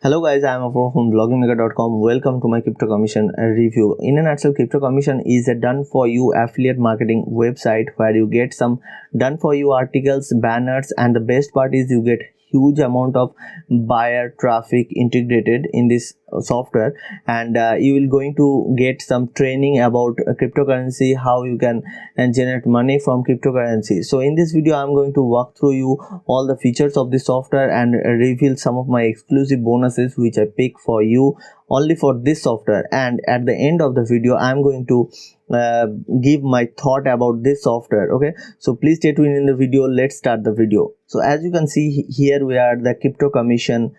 Hello guys, I am Apurva from bloggingmega.com. Welcome to my crypto commission review. In a nutshell, crypto commission is a done for you affiliate marketing website where you get some done for you articles, banners, and the best part is you get huge amount of buyer traffic integrated in this software, and you will going to get some training about cryptocurrency, how you can generate money from cryptocurrency. So in this video I'm going to walk through you all the features of this software and reveal some of my exclusive bonuses which I pick for you only for this software. And at the end of the video I'm going to give my thought about this software. Okay, so please stay tuned in the video. Let's start the video. So as you can see here, we are the crypto commission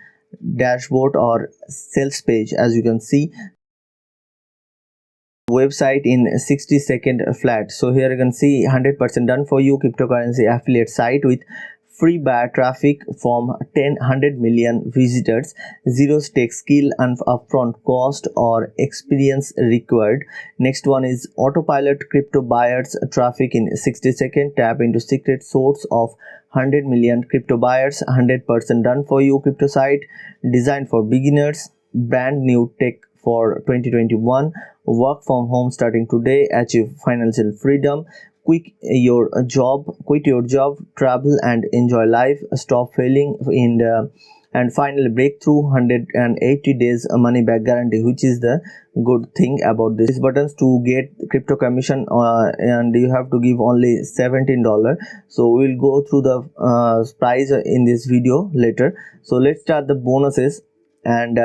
dashboard or sales page. As you can see, website in 60-second flat. So here you can see 100% done for you cryptocurrency affiliate site with free buyer traffic from 100 million visitors, zero stake skill and upfront cost or experience required. Next one is autopilot crypto buyers traffic in 60 seconds. Tap into secret source of 100 million crypto buyers, 100% done for you crypto site designed for beginners, brand new tech for 2021, work from home starting today, achieve financial freedom, quit your job, travel and enjoy life, stop failing in the, and finally breakthrough 180 days money back guarantee, which is the good thing about this buttons to get crypto commission, and you have to give only $17. So we'll go through the price in this video later. So let's start the bonuses, and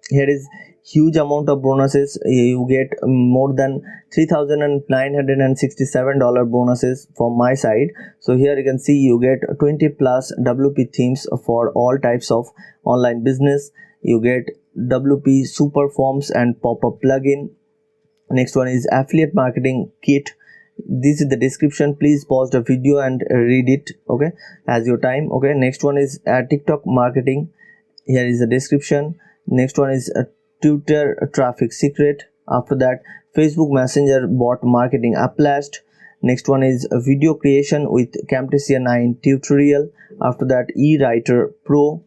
here is huge amount of bonuses. You get more than $3,967 bonuses from my side. So here you can see you get 20 plus WP themes for all types of online business. You get WP super forms and pop-up plugin. Next one is affiliate marketing kit. This is the description. Please pause the video and read it, okay, as your time. Okay, next one is TikTok marketing. Here is the description. Next one is Twitter traffic secret. After that, Facebook Messenger bot marketing Uplast. Next one is video creation with Camtasia 9 tutorial. After that, eWriter Pro.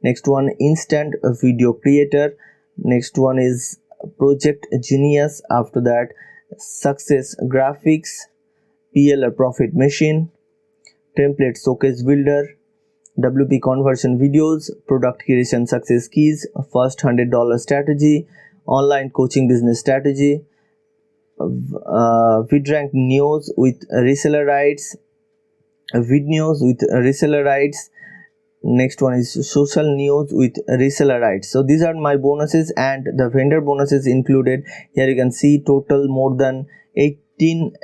Next one, instant video creator. Next one is Project Genius. After that, success graphics, PLR profit machine, template showcase builder, WP conversion videos, product creation success keys, first $100 strategy, online coaching business strategy, VidRank news with reseller rights, vid news with reseller rights. Next one is social news with reseller rights. So these are my bonuses, and the vendor bonuses included. Here you can see total more than 18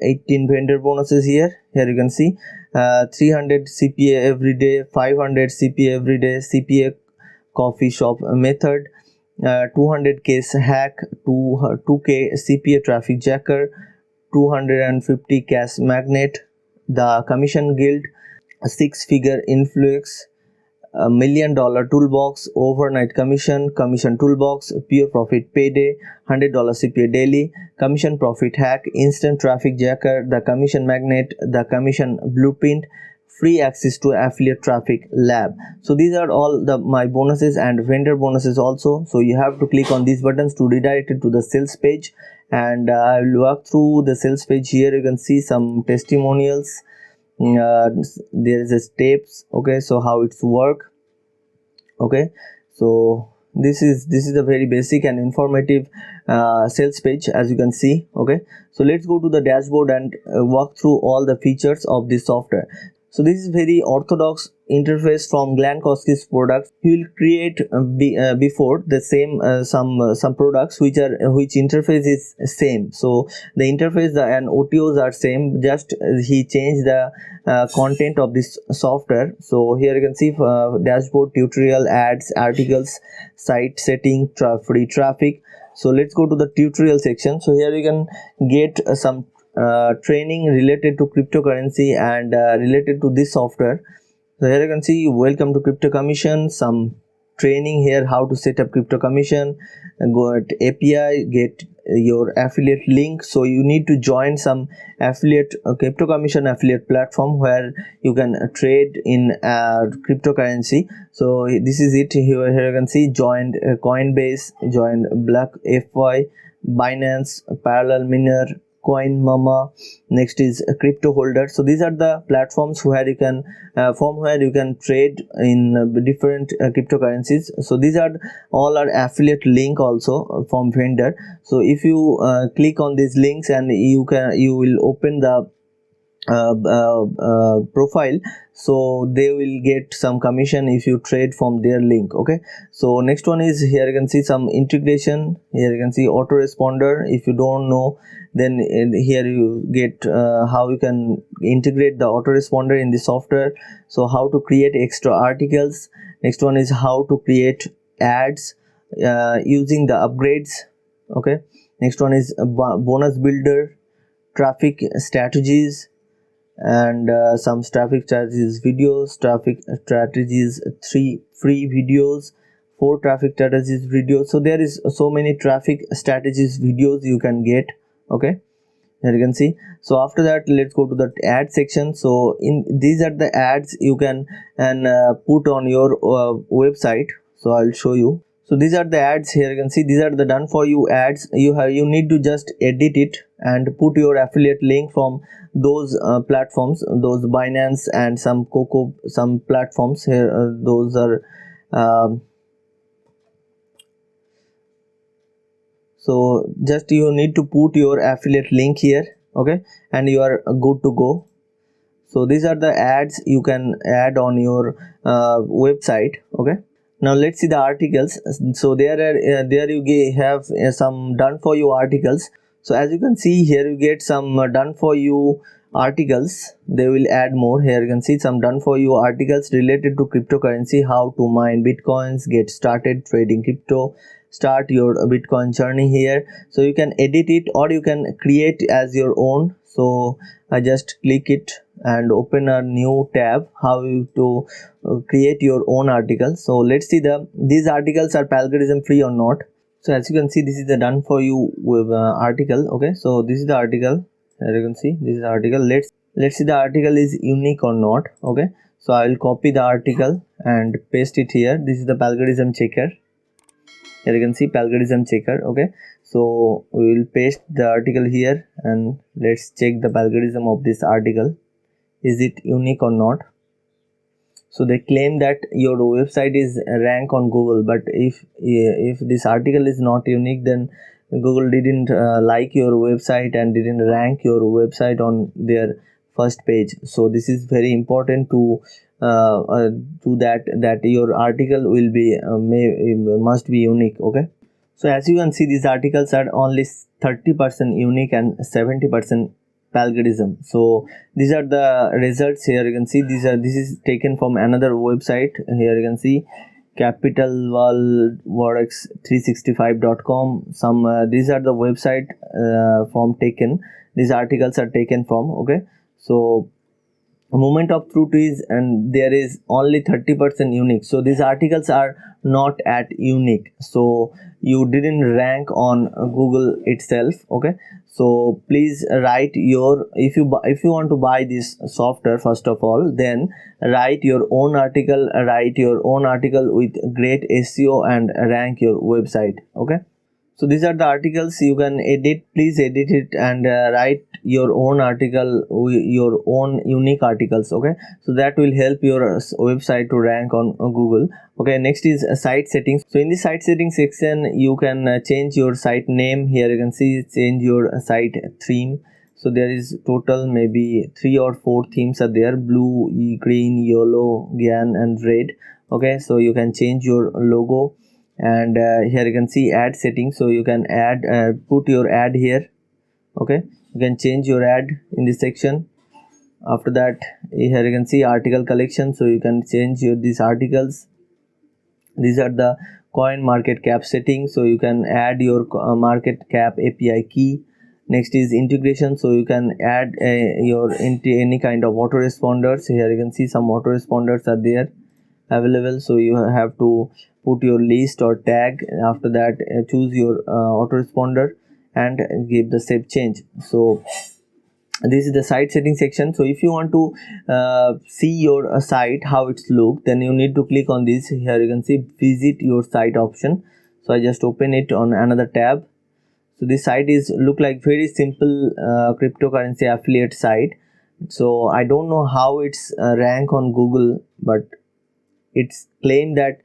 vendor bonuses here. Here you can see 300 CPA every day, 500 CPA every day, CPA coffee shop method, 200 case hack, 2k CPA traffic jacker, 250 cash magnet, the commission guild, a 6-figure influx, $1 million toolbox, overnight commission toolbox, pure profit payday, $100 CPA daily, commission profit hack, instant traffic jacker, the commission magnet, the commission blueprint, free access to affiliate traffic lab. So these are all my bonuses and vendor bonuses also. So you have to click on these buttons to redirect it to the sales page, and I will walk through the sales page. Here you can see some testimonials. There is a steps, okay, so how it's work. Okay, so this is a very basic and informative sales page, as you can see. Okay, so let's go to the dashboard and walk through all the features of this software. So this is very orthodox interface from Glenn Kosky's products. He will create before the same some products which interface is same. So the interface and OTOs are same, just he changed the content of this software. So here you can see dashboard, tutorial, ads, articles, site setting, free traffic. So let's go to the tutorial section. So here you can get some training related to cryptocurrency and related to this software. So here you can see welcome to crypto commission, some training here how to set up crypto commission, go at API, get your affiliate link. So you need to join some affiliate crypto commission affiliate platform where you can trade in cryptocurrency. So this is it. Here you can see joined Coinbase, joined BlockFi, Binance, Parallel Miner, Coin Mama. Next is Crypto Holder. So these are the platforms where you can from where you can trade in different cryptocurrencies. So these are all are affiliate link also from vendor. So if you click on these links and you will open the profile, so they will get some commission if you trade from their link. Okay, so next one is here you can see some integration. Here you can see autoresponder. If you don't know, then here you get how you can integrate the autoresponder in the software. So how to create extra articles. Next one is how to create ads using the upgrades. Okay, next one is bonus builder, traffic strategies, and some traffic strategies videos, traffic strategies 3 free videos, 4 traffic strategies videos. So there is so many traffic strategies videos you can get. Okay, here you can see. So after that, let's go to the ad section. So in these are the ads you can and put on your website. So I'll show you. So these are the ads. Here you can see these are the done for you ads. You need to just edit it and put your affiliate link from those platforms, those Binance and some Coco, some platforms here. Those are so just you need to put your affiliate link here. Okay, and you are good to go. So these are the ads you can add on your website. Okay, now let's see the articles. So there you have some done for you articles. So as you can see here, you get some done for you articles. They will add more. Here you can see some done for you articles related to cryptocurrency, how to mine bitcoins, get started trading crypto, start your bitcoin journey here. So you can edit it or you can create as your own. So I just click it and open a new tab, how you to create your own article. So let's see these articles are plagiarism free or not. So as you can see, this is the done for you with article. Okay, so this is the article. Here you can see this is the article. Let's see the article is unique or not. Okay, so I will copy the article and paste it here. This is the plagiarism checker. Here you can see plagiarism checker. Okay, so we will paste the article here and let's check the plagiarism of this article. Is it unique or not? So they claim that your website is rank on Google, but if this article is not unique, then Google didn't like your website and didn't rank your website on their first page. So this is very important to that your article will be must be unique. Okay, so as you can see, these articles are only 30% unique and 70% plagiarism. So these are the results. Here you can see this is taken from another website. Here you can see capitalworks365.com. some these are the website from taken, these articles are taken from. Okay, so moment of truth is, and there is only 30% unique. So these articles are not at unique, so you didn't rank on Google itself. Okay, so please write your, if you want to buy this software, first of all, then write your own article, with great SEO and rank your website. Okay, so these are the articles you can edit. Please edit it and write your own article, your own unique articles. Okay, so that will help your website to rank on Google. Okay, next is site settings. So in the site settings section, you can change your site name. Here you can see change your site theme. So there is total maybe 3 or 4 themes are there: blue, green, yellow, cyan and red. Okay, so you can change your logo. And here you can see ad settings. So you can add put your ad here. Okay, you can change your ad in this section. After that, here you can see article collection. So you can change these articles. These are the coin market cap settings. So you can add your market cap API key. Next is integration. So you can add your any kind of autoresponders. Here you can see some autoresponders are there available. So you have to put your list or tag. After that, choose your autoresponder and give the save change. So this is the site setting section. So if you want to see your site how it's look, then you need to click on this. Here you can see visit your site option. So I just open it on another tab. So this site is look like very simple cryptocurrency affiliate site. So I don't know how it's rank on Google, but it's claimed that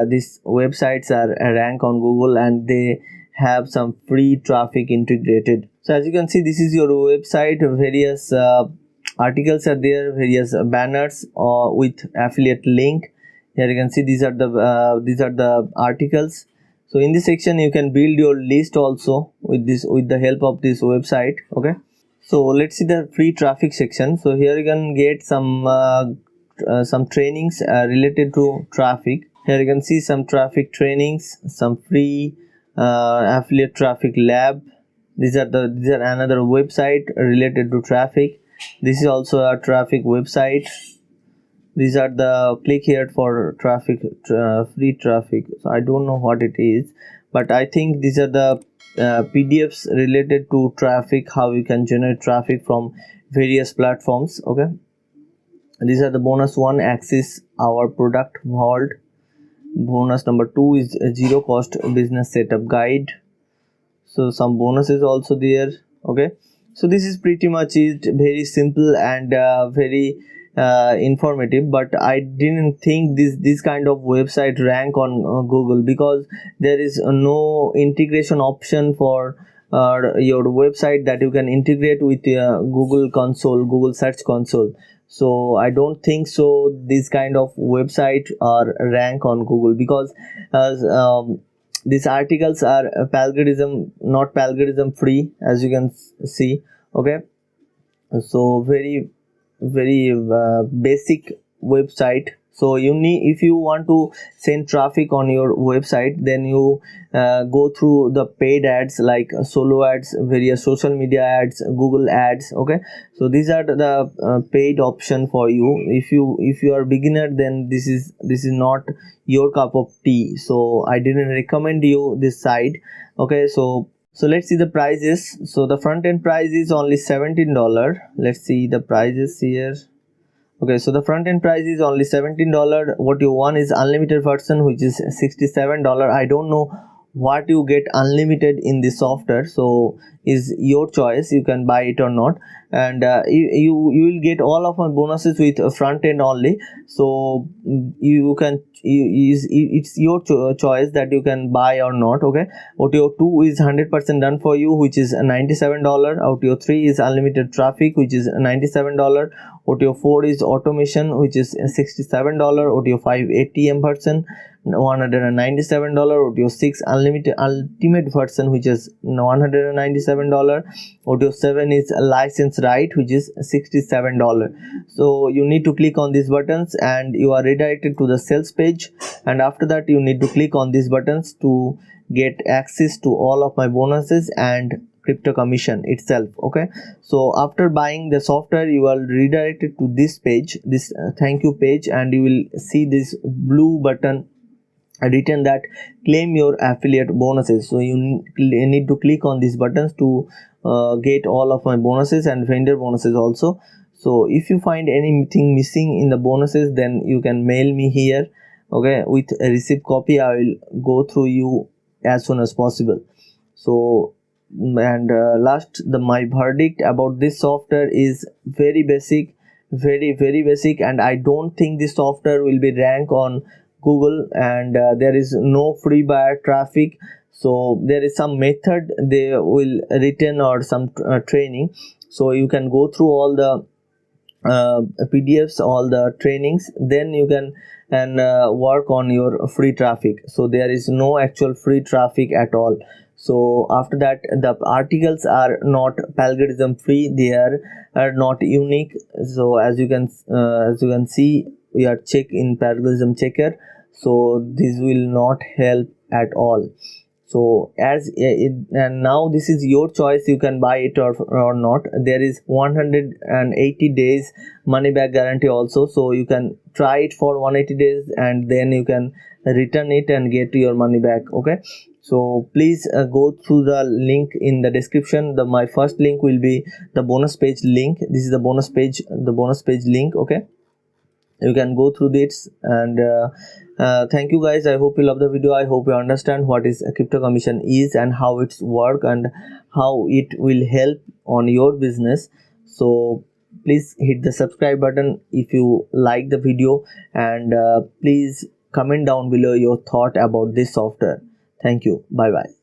these websites are rank on Google and they have some free traffic integrated. So as you can see, this is your website. Various articles are there, various banners with affiliate link. Here you can see these are the articles. So in this section you can build your list also with the help of this website. Okay, so let's see the free traffic section. So here you can get some trainings related to traffic. Here you can see some traffic trainings, some free affiliate traffic lab. These are another website related to traffic. This is also a traffic website. These are the click here for traffic, free traffic. So I don't know what it is, but I think these are the PDFs related to traffic, how you can generate traffic from various platforms. Okay, these are the bonus one, access our product vault. Bonus number 2 is a zero cost business setup guide. So some bonuses also there. Okay, so this is pretty much it, very simple and very informative, but I didn't think this kind of website rank on Google, because there is no integration option for your website that you can integrate with Google console, Google search console. So I don't think so this kind of website are rank on Google, because as these articles are not plagiarism free, as you can see. Okay, so very basic website. So you need, if you want to send traffic on your website, then you go through the paid ads like solo ads, various social media ads, Google ads. Okay, so these are the paid option for you. If you are beginner, then this is not your cup of tea, so I didn't recommend you this site. Okay, so let's see the prices. So the front end price is only $17. Let's see the prices here. Okay, so the front end price is only $17. What you want is unlimited version, which is $67. I don't know what you get unlimited in the software, so is your choice, you can buy it or not. And you will get all of my bonuses with front end only. So it's your choice that you can buy or not. Okay, OTO 2 is 100% done for you, which is $97. OTO 3 is unlimited traffic, which is $97. OTO 4 is automation, which is $67. OTO 5 ATM version, $197. OTO 6 unlimited ultimate version, which is $197. OTO 7 is a license right, which is $67. So you need to click on these buttons and you are redirected to the sales page, and after that you need to click on these buttons to get access to all of my bonuses and crypto commission itself. Okay, so after buying the software, you are redirected to this page, this thank you page, and you will see this blue button written that claim your affiliate bonuses. So you need to click on these buttons to get all of my bonuses and vendor bonuses also. So if you find anything missing in the bonuses, then you can mail me here. Okay, with a receipt copy, I will go through you as soon as possible. So, and last, my verdict about this software is very basic, very basic, and I don't think this software will be ranked on Google, and there is no free buyer traffic. So there is some method they will return or some training, so you can go through all the PDFs, all the trainings, then you can work on your free traffic. So there is no actual free traffic at all. So after that, the articles are not plagiarism free, they are not unique. So as you can see, we are check in plagiarism checker, so this will not help at all. So and now this is your choice, you can buy it or not. There is 180 days money back guarantee also, so you can try it for 180 days and then you can return it and get your money back. Okay, So please go through the link in the description. My first link will be the bonus page link. This is the bonus page link. Okay, you can go through this. And thank you guys. I hope you love the video. I hope you understand what is a crypto commission is and how it's work and how it will help on your business. So please hit the subscribe button if you like the video, and please comment down below your thought about this software. Thank you. Bye bye.